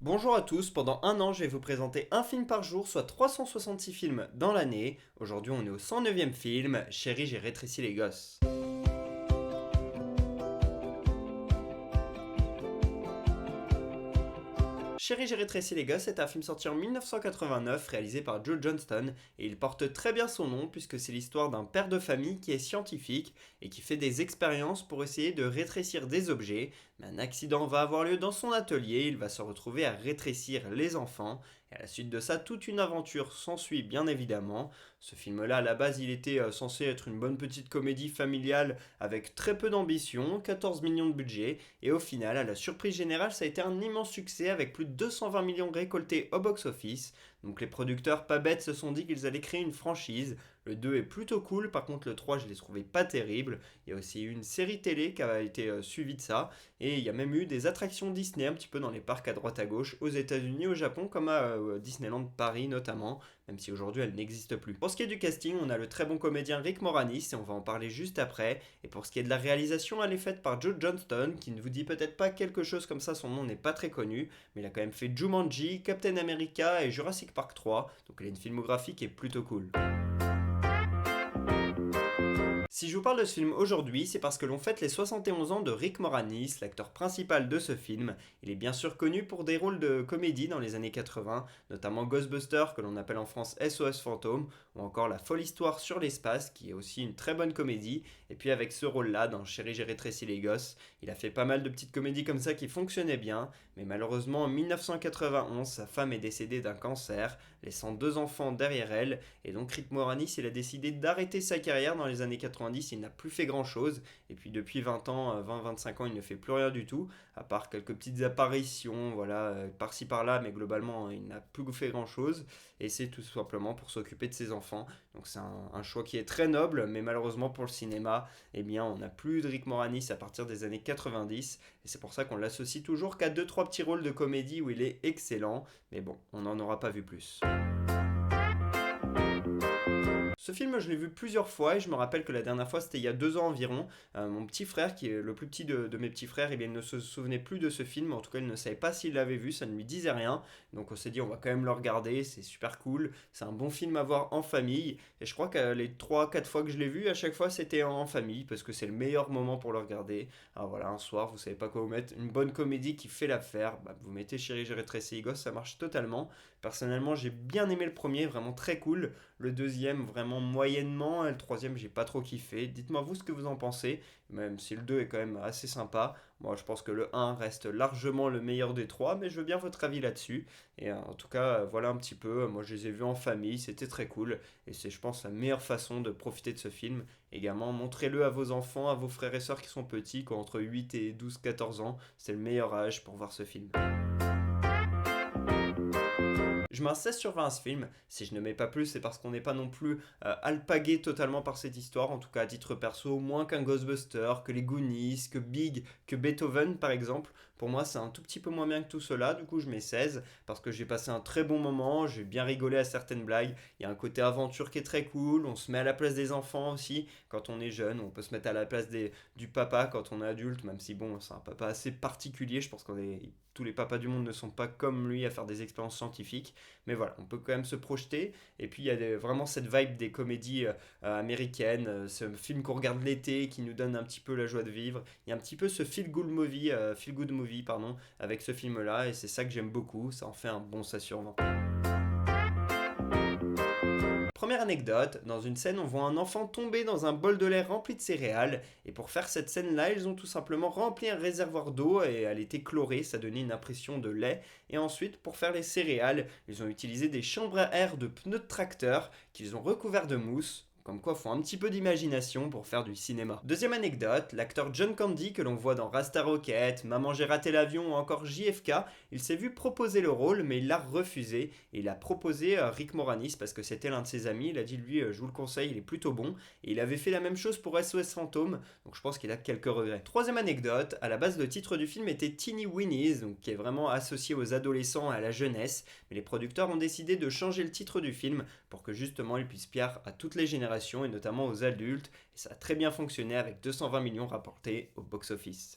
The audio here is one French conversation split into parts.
Bonjour à tous, pendant un an je vais vous présenter un film par jour, soit 366 films dans l'année. Aujourd'hui on est au 109e film, Chérie j'ai rétréci les gosses. Chérie j'ai rétréci les gosses est un film sorti en 1989 réalisé par Joe Johnston et il porte très bien son nom puisque c'est l'histoire d'un père de famille qui est scientifique et qui fait des expériences pour essayer de rétrécir des objets, mais un accident va avoir lieu dans son atelier, il va se retrouver à rétrécir les enfants et à la suite de ça toute une aventure s'ensuit bien évidemment. Ce film là à la base il était censé être une bonne petite comédie familiale avec très peu d'ambition, 14 millions de budget et au final à la surprise générale ça a été un immense succès avec plus de 220 millions récoltés au box-office. Donc les producteurs pas bêtes se sont dit qu'ils allaient créer une franchise. Le 2 est plutôt cool, par contre le 3 je l'ai trouvé pas terrible. Il y a aussi eu une série télé qui a été suivie de ça. Et il y a même eu des attractions Disney un petit peu dans les parcs à droite à gauche, aux États-Unis, au Japon, comme à Disneyland Paris notamment, même si aujourd'hui elle n'existe plus. Pour ce qui est du casting, on a le très bon comédien Rick Moranis, et on va en parler juste après. Et pour ce qui est de la réalisation, elle est faite par Joe Johnston, qui ne vous dit peut-être pas quelque chose comme ça, son nom n'est pas très connu, mais il a quand même fait Jumanji, Captain America et Jurassic Park 3, donc elle a une filmographie qui est plutôt cool. Si je vous parle de ce film aujourd'hui, c'est parce que l'on fête les 71 ans de Rick Moranis, l'acteur principal de ce film. Il est bien sûr connu pour des rôles de comédie dans les années 80, notamment Ghostbusters, que l'on appelle en France SOS Fantôme, ou encore La folle histoire sur l'espace, qui est aussi une très bonne comédie. Et puis avec ce rôle-là, dans Chérie j'ai rétréci les gosses, il a fait pas mal de petites comédies comme ça qui fonctionnaient bien, mais malheureusement en 1991, sa femme est décédée d'un cancer, laissant deux enfants derrière elle, et donc Rick Moranis il a décidé d'arrêter sa carrière dans les années 90. Il n'a plus fait grand chose, et puis depuis 20 ans, 20-25 ans, il ne fait plus rien du tout, à part quelques petites apparitions, voilà, par-ci par-là, mais globalement, il n'a plus fait grand chose, et c'est tout simplement pour s'occuper de ses enfants. Donc c'est un choix qui est très noble, mais malheureusement pour le cinéma, eh bien, on n'a plus de Rick Moranis à partir des années 90, et c'est pour ça qu'on l'associe toujours qu'à 2-3 petits rôles de comédie où il est excellent, mais bon, on n'en aura pas vu plus. Ce film, je l'ai vu plusieurs fois et je me rappelle que la dernière fois, c'était il y a 2 ans environ. Mon petit frère, qui est le plus petit de mes petits frères, eh bien, il ne se souvenait plus de ce film. En tout cas, il ne savait pas s'il l'avait vu, ça ne lui disait rien. Donc on s'est dit, on va quand même le regarder, c'est super cool. C'est un bon film à voir en famille. Et je crois que les 3-4 fois que je l'ai vu, à chaque fois, c'était en famille parce que c'est le meilleur moment pour le regarder. Alors voilà, un soir, vous savez pas quoi vous mettre, une bonne comédie qui fait l'affaire. Bah, vous mettez Chérie, j'ai rétréci les gosses, ça marche totalement. Personnellement, j'ai bien aimé le premier, vraiment très cool. Le deuxième, vraiment moyennement. Et le troisième, j'ai pas trop kiffé. Dites-moi vous ce que vous en pensez, même si le 2 est quand même assez sympa. Moi, je pense que le un reste largement le meilleur des trois, mais je veux bien votre avis là-dessus. Et en tout cas, voilà un petit peu. Moi, je les ai vus en famille, c'était très cool. Et c'est, je pense, la meilleure façon de profiter de ce film. Également, montrez-le à vos enfants, à vos frères et sœurs qui sont petits, qui ont entre 8 et 12-14 ans. C'est le meilleur âge pour voir ce film. Je mets un 16 sur 20 à ce film. Si je ne mets pas plus, c'est parce qu'on n'est pas non plus alpagué totalement par cette histoire, en tout cas à titre perso, moins qu'un Ghostbuster, que les Goonies, que Big, que Beethoven par exemple. Pour moi, c'est un tout petit peu moins bien que tout cela, du coup je mets 16 parce que j'ai passé un très bon moment, j'ai bien rigolé à certaines blagues. Il y a un côté aventure qui est très cool, on se met à la place des enfants aussi quand on est jeune, on peut se mettre à la place du papa quand on est adulte, même si bon, c'est un papa assez particulier, je pense que tous les papas du monde ne sont pas comme lui à faire des expériences scientifiques. Mais voilà, on peut quand même se projeter. Et puis il y a vraiment cette vibe des comédies américaines, ce film qu'on regarde l'été qui nous donne un petit peu la joie de vivre. Il y a un petit peu ce feel good movie pardon, avec ce film-là. Et c'est ça que j'aime beaucoup. Ça en fait un bon ça sur 20. Première anecdote, dans une scène, on voit un enfant tomber dans un bol de lait rempli de céréales, et pour faire cette scène-là, ils ont tout simplement rempli un réservoir d'eau et elle était chlorée, ça donnait une impression de lait. Et ensuite, pour faire les céréales, ils ont utilisé des chambres à air de pneus de tracteur qu'ils ont recouverts de mousse. Comme quoi, faut un petit peu d'imagination pour faire du cinéma. Deuxième anecdote, l'acteur John Candy que l'on voit dans Rasta Rocket, Maman j'ai raté l'avion ou encore JFK, il s'est vu proposer le rôle mais il l'a refusé et il a proposé Rick Moranis parce que c'était l'un de ses amis. Il a dit lui, je vous le conseille, il est plutôt bon. Et il avait fait la même chose pour SOS Fantôme, donc je pense qu'il a quelques regrets. Troisième anecdote, à la base le titre du film était Teeny Weenies, donc qui est vraiment associé aux adolescents et à la jeunesse, mais les producteurs ont décidé de changer le titre du film pour que justement il puisse plaire à toutes les générations et notamment aux adultes, et ça a très bien fonctionné avec 220 millions rapportés au box-office.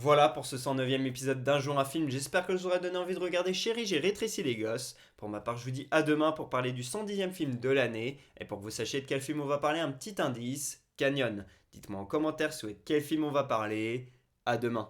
Voilà pour ce 109e épisode d'Un jour un film, j'espère que je vous aurai donné envie de regarder Chérie, j'ai rétréci les gosses. Pour ma part, je vous dis à demain pour parler du 110e film de l'année, et pour que vous sachiez de quel film on va parler, un petit indice, Canyon. Dites-moi en commentaire si vous savez de quel film on va parler, à demain.